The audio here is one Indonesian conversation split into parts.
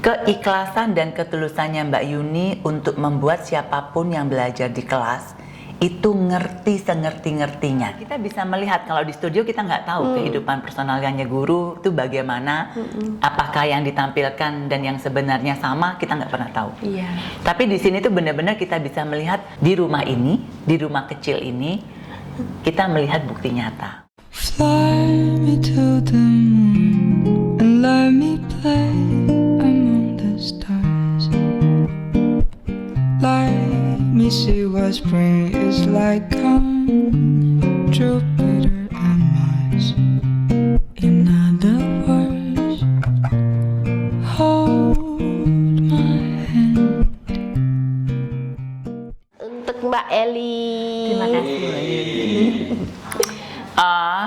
Keikhlasan dan ketulusannya Mbak Yuni untuk membuat siapapun yang belajar di kelas itu ngerti sengerti-ngertinya. Kita bisa melihat kalau di studio kita nggak tahu kehidupan personalnya guru itu bagaimana, apakah yang ditampilkan dan yang sebenarnya sama, kita nggak pernah tahu. Iya. Tapi di sini tuh benar-benar kita bisa melihat di rumah ini, di rumah kecil ini, kita melihat bukti nyata. Fly me to the moon and let me play among the stars. Let me see what spring is like on Jupiter and Mars. In other words, hold my hand. Untuk Mbak Eli. Terima kasih Mbak Yuni.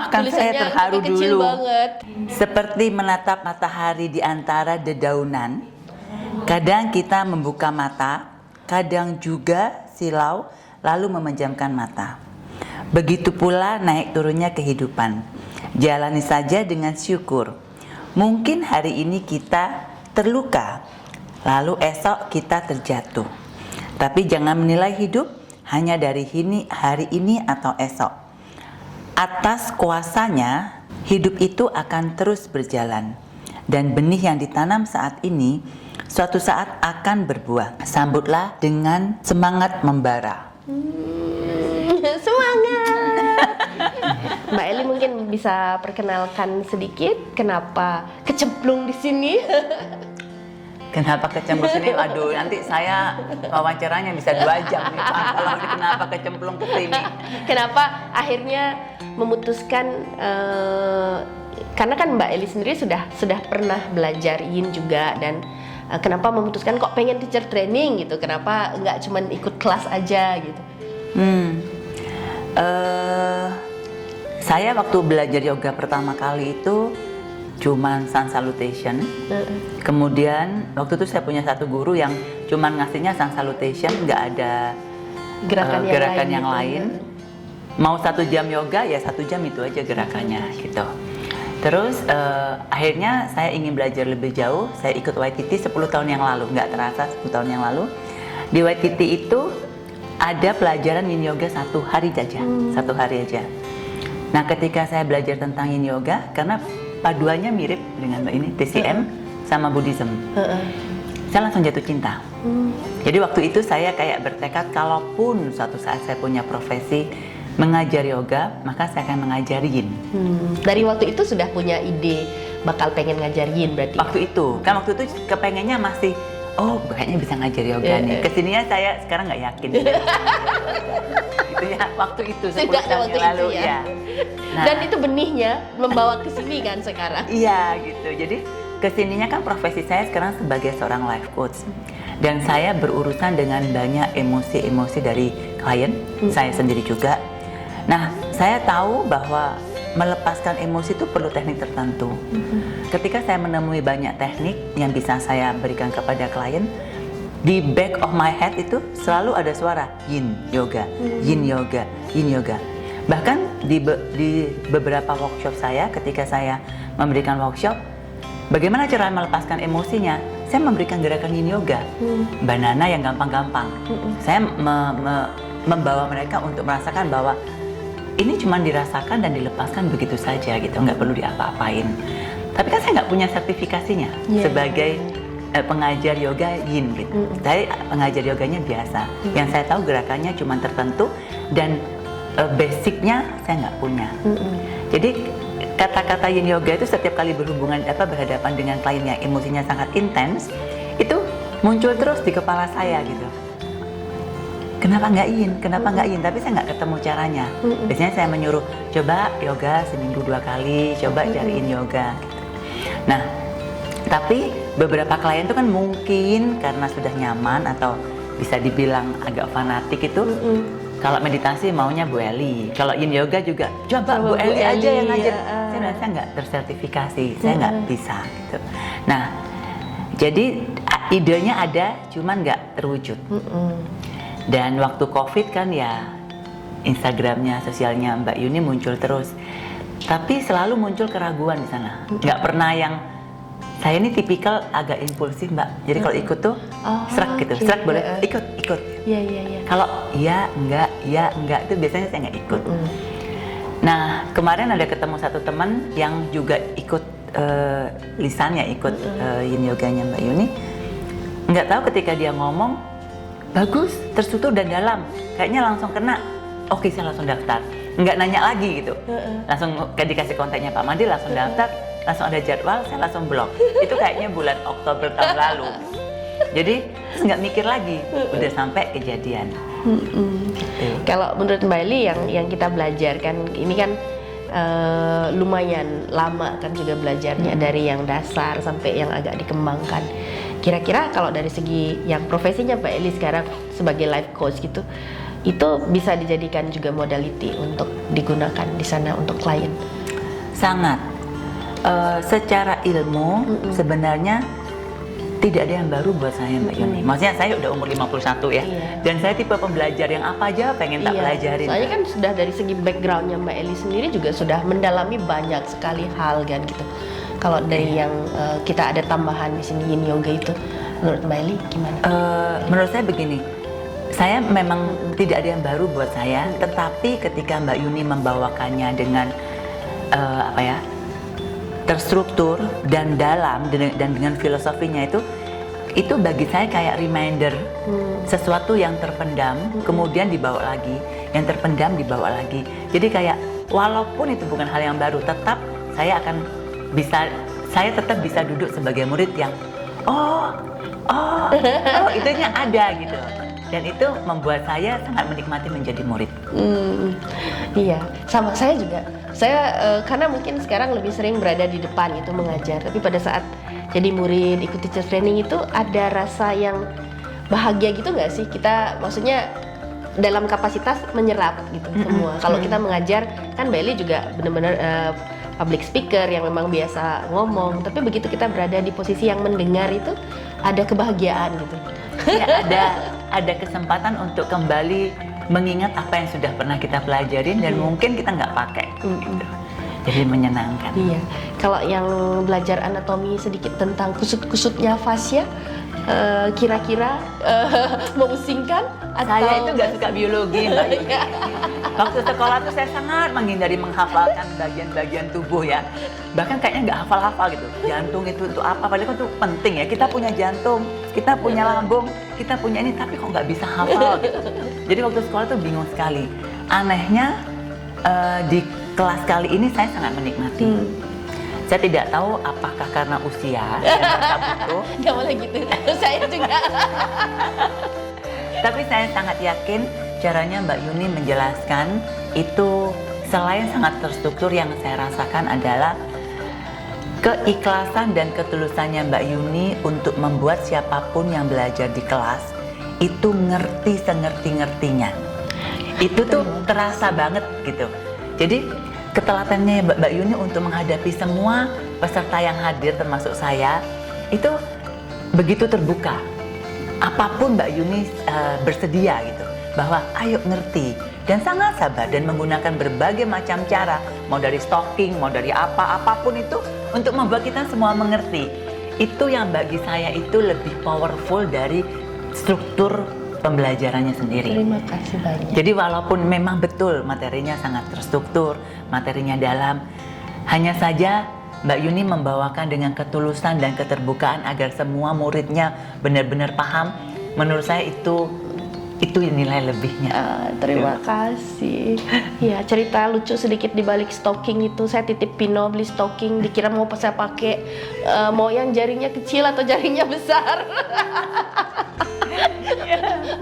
Kan saya Tulisannya terharu kecil dulu. banget. Seperti menatap matahari di antara dedaunan. Kadang kita membuka mata, kadang juga silau lalu memejamkan mata. Begitu pula naik turunnya kehidupan. Jalani saja dengan syukur. Mungkin hari ini kita terluka, lalu esok kita terjatuh. Tapi jangan menilai hidup hanya dari hari ini atau esok. Atas kuasanya, hidup itu akan terus berjalan. Dan benih yang ditanam saat ini, suatu saat akan berbuah. Sambutlah dengan semangat membara. Semangat. Mbak Eli mungkin bisa perkenalkan sedikit kenapa kecemplung di sini. Kenapa kecemplung sini? Aduh, nanti saya wawancaranya bisa 2 jam nih Pak, kalau kenapa kecemplung ke sini. Kenapa akhirnya memutuskan karena kan Mbak Eli sendiri sudah pernah belajar yin juga, dan kenapa memutuskan kok pengen teacher training gitu? Kenapa nggak cuman ikut kelas aja gitu? Saya waktu belajar yoga pertama kali itu cuman sun salutation. Kemudian waktu itu saya punya satu guru yang cuman ngasihnya sun salutation, nggak ada gerakan yang lain. Mau 1 jam yoga ya 1 jam itu aja gerakannya gitu. Terus akhirnya saya ingin belajar lebih jauh. Saya ikut YTT 10 tahun yang lalu, nggak terasa 10 tahun yang lalu. Di YTT itu ada pelajaran yin yoga 1 hari saja, 1 hari aja. Nah ketika saya belajar tentang yin yoga, karena paduannya mirip dengan Mbak ini, TCM sama Buddhism. Saya langsung jatuh cinta. Jadi waktu itu saya kayak bertekad, kalaupun suatu saat saya punya profesi mengajar yoga, maka saya akan mengajar yin. Dari waktu itu sudah punya ide bakal pengen ngajar yin berarti? Waktu itu kepengennya masih, oh kayaknya bisa ngajar yoga nih. Kesininya saya sekarang nggak yakin. Gitu ya, waktu itu 10 tahun yang lalu ya. Nah, dan itu benihnya membawa ke sini kan sekarang? Iya gitu. Jadi kesininya kan profesi saya sekarang sebagai seorang life coach. Dan saya berurusan dengan banyak emosi-emosi dari klien, saya sendiri juga. Nah, saya tahu bahwa melepaskan emosi itu perlu teknik tertentu. Ketika saya menemui banyak teknik yang bisa saya berikan kepada klien, di back of my head itu selalu ada suara yin yoga, yin yoga, yin yoga. Bahkan di beberapa workshop saya, ketika saya memberikan workshop, bagaimana cara melepaskan emosinya, saya memberikan gerakan yin yoga, banana yang gampang-gampang. Saya membawa mereka untuk merasakan bahwa ini cuma dirasakan dan dilepaskan begitu saja gitu, nggak perlu diapa-apain. Tapi kan saya nggak punya sertifikasinya sebagai pengajar yoga yin gitu. Saya pengajar yoganya biasa. Yang saya tahu gerakannya cuma tertentu dan basicnya saya nggak punya. Jadi kata-kata yin yoga itu setiap kali berhadapan dengan klien yang emosinya sangat intens, itu muncul terus di kepala saya gitu. Kenapa nggak yin? Kenapa nggak yin? Tapi saya nggak ketemu caranya. Biasanya saya menyuruh, coba yoga seminggu 2 kali, coba cariin yoga. Gitu. Nah, tapi beberapa klien itu kan mungkin karena sudah nyaman atau bisa dibilang agak fanatik itu, kalau meditasi maunya Bu Eli. Kalau yin yoga juga, coba Bu Eli aja yang ngajar. Saya nggak tersertifikasi, saya nggak bisa. Gitu. Nah, jadi idenya ada, cuman nggak terwujud. Dan waktu COVID kan ya Instagramnya, sosialnya Mbak Yuni muncul terus. Tapi selalu muncul keraguan di sana. Nggak pernah yang saya ini tipikal agak impulsif Mbak. Jadi kalau ikut tuh serak gitu, oke. serak boleh ikut. Iya iya iya. Kalau iya enggak itu biasanya saya nggak ikut. Nah kemarin ada ketemu satu teman yang juga ikut lisannya, ikut yin yoganya Mbak Yuni. Nggak tahu ketika dia ngomong bagus, terstruktur dan dalam, kayaknya langsung kena. Oke saya langsung daftar, nggak nanya lagi gitu. Langsung kayak dikasih kontaknya Pak Mandi, langsung daftar, langsung ada jadwal, saya langsung blok. Itu kayaknya bulan Oktober tahun lalu. Jadi nggak mikir lagi, udah sampai kejadian. Gitu. Kalau menurut Mbak Eli yang kita belajar kan ini kan lumayan lama kan juga belajarnya dari yang dasar sampai yang agak dikembangkan. Kira-kira kalau dari segi yang profesinya Mbak Eli sekarang sebagai life coach gitu, itu bisa dijadikan juga modality untuk digunakan di sana untuk klien. Sangat. Secara ilmu sebenarnya tidak ada yang baru buat saya Mbak Yuni. Maksudnya saya udah umur 51 ya. Iya. Dan saya tipe pembelajar yang apa aja pengen tak pelajarin. Soalnya kan sudah dari segi backgroundnya Mbak Eli sendiri juga sudah mendalami banyak sekali hal kan gitu. Kalau dari yang kita ada tambahan di sini yin yoga itu, menurut Mbak Eli gimana? Menurut saya begini, saya memang tidak ada yang baru buat saya, tetapi ketika Mbak Yuni membawakannya dengan terstruktur dan dalam dan dengan filosofinya itu bagi saya kayak reminder sesuatu yang terpendam kemudian dibawa lagi, yang terpendam dibawa lagi. Jadi kayak walaupun itu bukan hal yang baru, tetap saya tetap bisa duduk sebagai murid yang itunya ada gitu. Dan itu membuat saya sangat menikmati menjadi murid. Iya, sama saya juga. Saya karena mungkin sekarang lebih sering berada di depan itu mengajar, tapi pada saat jadi murid ikut teacher training itu ada rasa yang bahagia gitu nggak sih? Kita maksudnya dalam kapasitas menyerap gitu semua. Kalau kita mengajar kan Mbak Eli juga benar-benar public speaker yang memang biasa ngomong, tapi begitu kita berada di posisi yang mendengar itu ada kebahagiaan gitu. Ya, ada kesempatan untuk kembali mengingat apa yang sudah pernah kita pelajarin dan mungkin kita nggak pakai. Jadi menyenangkan. Iya. Kalau yang belajar anatomi sedikit tentang kusut-kusutnya fascia, kira-kira memusingkan atau Saya itu nggak suka biologi Mbak Yuni. Waktu sekolah tuh saya sangat menghindari menghafalkan bagian-bagian tubuh ya. Bahkan kayaknya nggak hafal-hafal gitu. Jantung itu untuk apa? Padahal kan itu penting ya. Kita punya jantung, kita punya lambung, kita punya ini, tapi kok nggak bisa hafal gitu. Jadi waktu sekolah tuh bingung sekali. Anehnya di kelas kali ini saya sangat menikmati. Saya tidak tahu apakah karena usia dan rasa butuh. Nggak boleh gitu. Saya juga. Tapi saya sangat yakin caranya Mbak Yuni menjelaskan itu selain sangat terstruktur, yang saya rasakan adalah keikhlasan dan ketulusannya Mbak Yuni untuk membuat siapapun yang belajar di kelas itu ngerti sengerti-ngertinya. Itu tuh terasa banget gitu. Jadi ketelatannya Mbak Yuni untuk menghadapi semua peserta yang hadir termasuk saya itu begitu terbuka. Apapun Mbak Yuni bersedia gitu, bahwa ayo ngerti, dan sangat sabar dan menggunakan berbagai macam cara, mau dari stalking, mau dari apapun itu untuk membuat kita semua mengerti. Itu yang bagi saya itu lebih powerful dari struktur pembelajarannya sendiri. Terima kasih banyak. Jadi walaupun memang betul materinya sangat terstruktur, materinya dalam, hanya saja Mbak Yuni membawakan dengan ketulusan dan keterbukaan agar semua muridnya benar-benar paham. Menurut saya itu nilai lebihnya. Terima kasih. Ya, cerita lucu sedikit di balik stocking itu. Saya titip Pino beli stocking, dikira mau saya pakai mau yang jaringnya kecil atau jaringnya besar.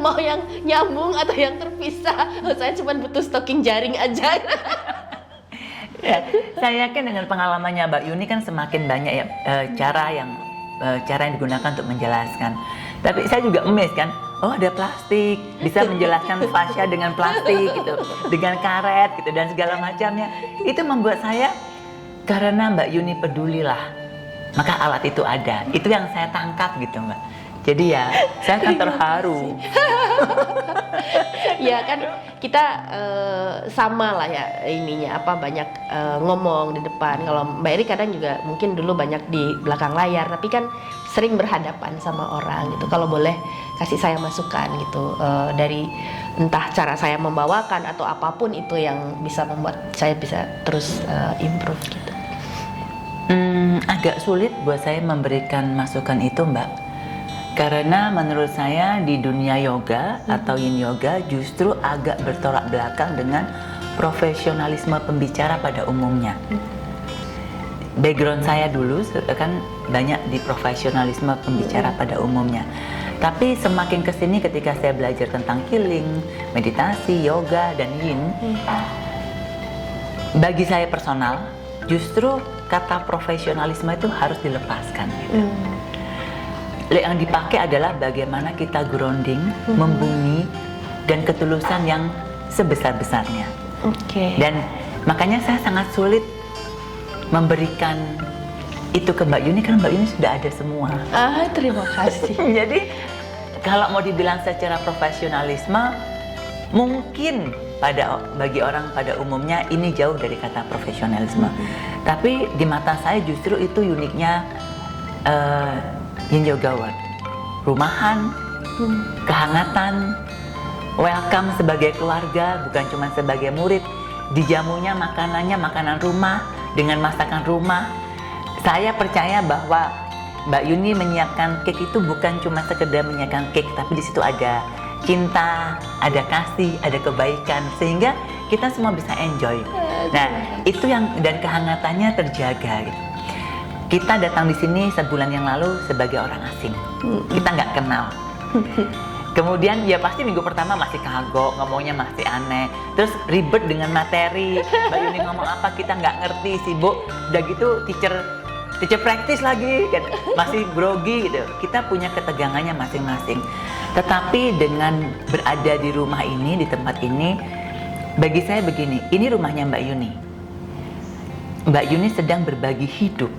Mau yang nyambung atau yang terpisah. Saya cuma butuh stocking jaring aja. Ya, saya yakin dengan pengalamannya Mbak Yuni kan semakin banyak ya cara yang digunakan untuk menjelaskan. Tapi saya juga amazed kan, oh ada plastik, bisa menjelaskan fascia dengan plastik gitu, dengan karet gitu dan segala macamnya. Itu membuat saya, karena Mbak Yuni pedulilah, maka alat itu ada. Itu yang saya tangkap gitu Mbak. Jadi ya, saya kan terharu. Ya kan kita sama lah ya ininya apa banyak ngomong di depan. Kalau Mbak Eri kadang juga mungkin dulu banyak di belakang layar, tapi kan sering berhadapan sama orang gitu. Kalau boleh kasih saya masukan gitu dari entah cara saya membawakan atau apapun itu yang bisa membuat saya bisa terus improve gitu. Agak sulit buat saya memberikan masukan itu, Mbak. Karena menurut saya di dunia yoga atau yin yoga justru agak bertolak belakang dengan profesionalisme pembicara pada umumnya. Background saya dulu kan banyak di profesionalisme pembicara pada umumnya. Tapi semakin kesini ketika saya belajar tentang healing, meditasi, yoga, dan yin, bagi saya personal, justru kata profesionalisme itu harus dilepaskan. Gitu. Yang dipakai adalah bagaimana kita grounding, membumi, dan ketulusan yang sebesar-besarnya. Dan makanya saya sangat sulit memberikan itu ke Mbak Yuni karena Mbak Yuni sudah ada semua. Terima kasih. Jadi kalau mau dibilang secara profesionalisme, mungkin bagi orang pada umumnya ini jauh dari kata profesionalisme. Tapi di mata saya justru itu uniknya Yin Yoga World. Rumahan, kehangatan, welcome sebagai keluarga, bukan cuma sebagai murid. Dijamunya makanannya makanan rumah dengan masakan rumah. Saya percaya bahwa Mbak Yuni menyiapkan cake itu bukan cuma sekedar menyiapkan cake, tapi di situ ada cinta, ada kasih, ada kebaikan, sehingga kita semua bisa enjoy. Nah, itu yang dan kehangatannya terjaga. Gitu. Kita datang di sini sebulan yang lalu sebagai orang asing, kita nggak kenal. Kemudian ya pasti minggu pertama masih kagok, ngomongnya masih aneh, terus ribet dengan materi. Mbak Yuni ngomong apa kita nggak ngerti, sibuk. Udah gitu teacher practice lagi, kan masih grogi gitu. Kita punya ketegangannya masing-masing. Tetapi dengan berada di rumah ini, di tempat ini, bagi saya begini, ini rumahnya Mbak Yuni. Mbak Yuni sedang berbagi hidup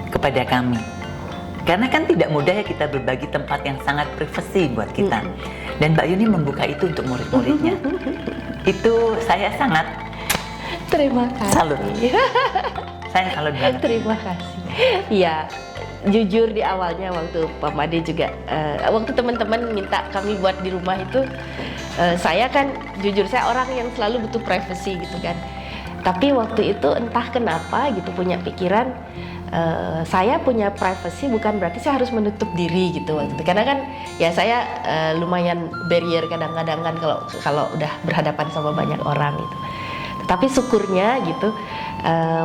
kepada kami. Karena kan tidak mudah ya kita berbagi tempat yang sangat privasi buat kita. Dan Mbak Yuni membuka itu untuk murid-muridnya. Itu saya sangat Terima kasih. salut. Saya salut banget. Terima kasih. Ya, jujur di awalnya waktu Pak Made juga, waktu teman-teman minta kami buat di rumah itu, saya kan jujur saya orang yang selalu butuh privacy gitu kan. Tapi waktu itu entah kenapa gitu punya pikiran, saya punya privacy bukan berarti saya harus menutup diri gitu waktu itu. Karena kan ya saya lumayan barrier kadang-kadang kan kalau udah berhadapan sama banyak orang gitu. Tapi syukurnya gitu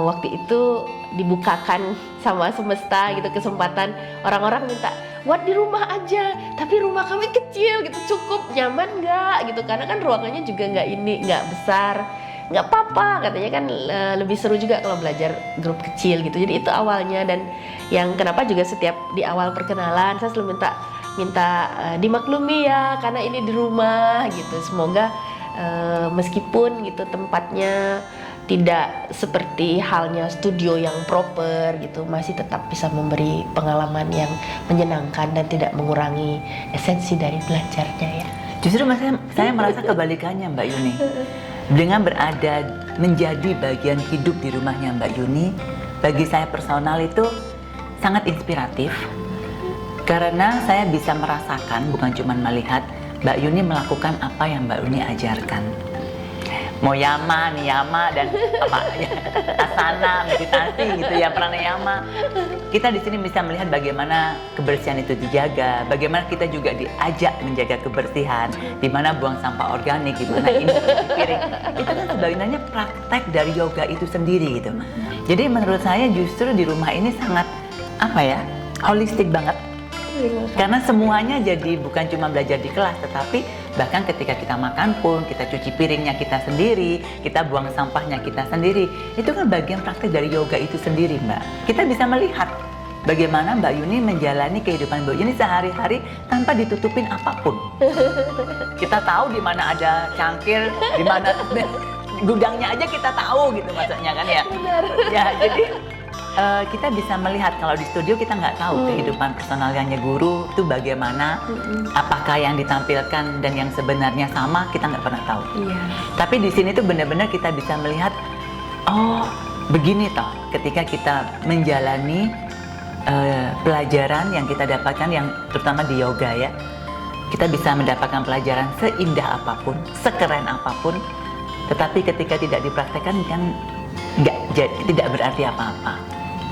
waktu itu dibukakan sama semesta gitu kesempatan, orang-orang minta buat di rumah aja, tapi rumah kami kecil gitu, cukup nyaman nggak gitu, karena kan ruangannya juga nggak besar. Nggak apa-apa katanya kan, lebih seru juga kalau belajar grup kecil gitu. Jadi itu awalnya, dan yang kenapa juga setiap di awal perkenalan saya selalu minta dimaklumi ya karena ini di rumah gitu. Semoga meskipun gitu tempatnya tidak seperti halnya studio yang proper gitu, masih tetap bisa memberi pengalaman yang menyenangkan dan tidak mengurangi esensi dari belajarnya ya. Justru saya merasa kebalikannya Mbak Yuni. Dengan berada menjadi bagian hidup di rumahnya Mbak Yuni, bagi saya personal itu sangat inspiratif. Karena saya bisa merasakan, bukan cuma melihat, Mbak Yuni melakukan apa yang Mbak Yuni ajarkan. Moyama, niyama, dan apa ya, asana, meditasi gitu ya, pranayama. Kita di sini bisa melihat bagaimana kebersihan itu dijaga, bagaimana kita juga diajak menjaga kebersihan, di mana buang sampah organik, di mana ini piring. Itu kan sebenarnya praktek dari yoga itu sendiri gitu. Jadi menurut saya justru di rumah ini sangat apa ya, holistik banget. Karena semuanya jadi bukan cuma belajar di kelas, tetapi bahkan ketika kita makan pun, kita cuci piringnya kita sendiri, kita buang sampahnya kita sendiri. Itu kan bagian praktik dari yoga itu sendiri, Mbak. Kita bisa melihat bagaimana Mbak Yuni menjalani kehidupan Mbak Yuni sehari-hari tanpa ditutupin apapun. Kita tahu di mana ada cangkir, di mana gudangnya aja kita tahu gitu maksudnya kan ya. Benar. Ya, jadi kita bisa melihat kalau di studio kita nggak tahu kehidupan personalnya guru itu bagaimana, apakah yang ditampilkan dan yang sebenarnya sama, kita nggak pernah tahu. Iya. Tapi di sini tuh benar-benar kita bisa melihat, oh begini toh ketika kita menjalani pelajaran yang kita dapatkan, yang terutama di yoga ya, kita bisa mendapatkan pelajaran seindah apapun, sekeren apapun, tetapi ketika tidak dipraktekkan kan tidak berarti apa-apa.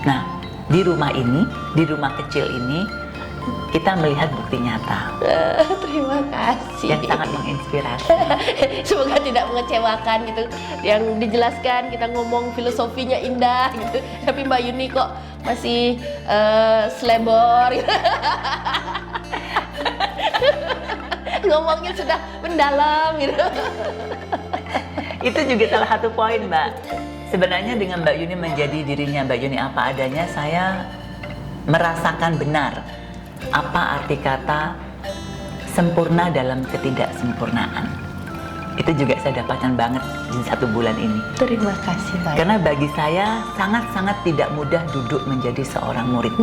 Nah, di rumah ini, di rumah kecil ini, kita melihat bukti nyata Terima kasih. yang sangat menginspirasi. Semoga tidak mengecewakan gitu. Yang dijelaskan kita ngomong filosofinya indah gitu, tapi Mbak Yuni kok masih selebor. Gitu. Ngomongnya sudah mendalam gitu. Itu juga salah satu poin, Mbak. Sebenarnya dengan Mbak Yuni menjadi dirinya Mbak Yuni apa adanya, saya merasakan benar apa arti kata sempurna dalam ketidaksempurnaan. Itu juga saya dapatkan banget di 1 bulan ini. Terima kasih Mbak. Karena bagi saya sangat-sangat tidak mudah duduk menjadi seorang murid.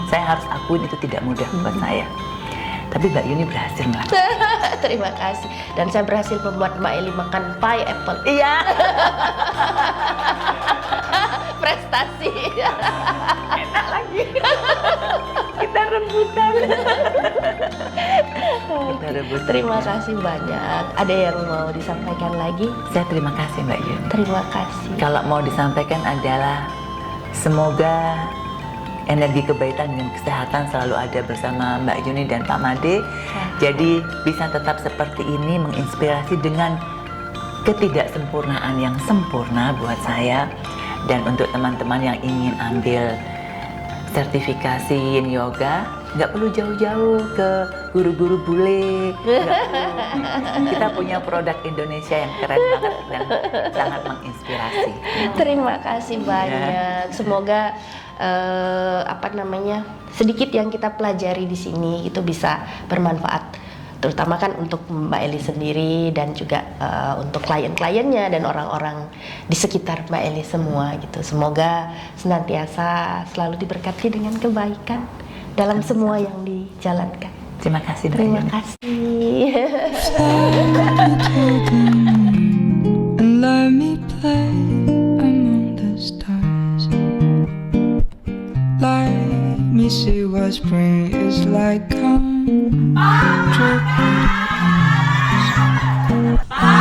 Saya harus akuin itu tidak mudah buat saya. Tapi Mbak Yuni berhasil, Mbak. Terima kasih. Dan saya berhasil membuat Mbak Eli makan pie apple. Iya. Prestasi. Enak lagi. Kita rebutan. Kita rebutan. Terima kasih banyak. Ada yang mau disampaikan lagi? Saya terima kasih Mbak Yuni. Terima kasih. Kalau mau disampaikan adalah semoga energi kebaikan dan kesehatan selalu ada bersama Mbak Yuni dan Pak Made. Jadi bisa tetap seperti ini, menginspirasi dengan ketidaksempurnaan yang sempurna buat saya. Dan untuk teman-teman yang ingin ambil sertifikasi Yin Yoga, nggak perlu jauh-jauh ke guru-guru bule. Kita punya produk Indonesia yang keren banget dan sangat menginspirasi. Terima kasih banyak. Semoga sedikit yang kita pelajari di sini itu bisa bermanfaat, terutama kan untuk Mbak Eli sendiri dan juga untuk klien-kliennya dan orang-orang di sekitar Mbak Eli semua gitu. Semoga senantiasa selalu diberkati dengan kebaikan dalam semua yang dijalankan. Terima kasih Mbak Terima Yuni. kasih. And let me play among the stars. Let me see what spring is like. Come dripping eyes.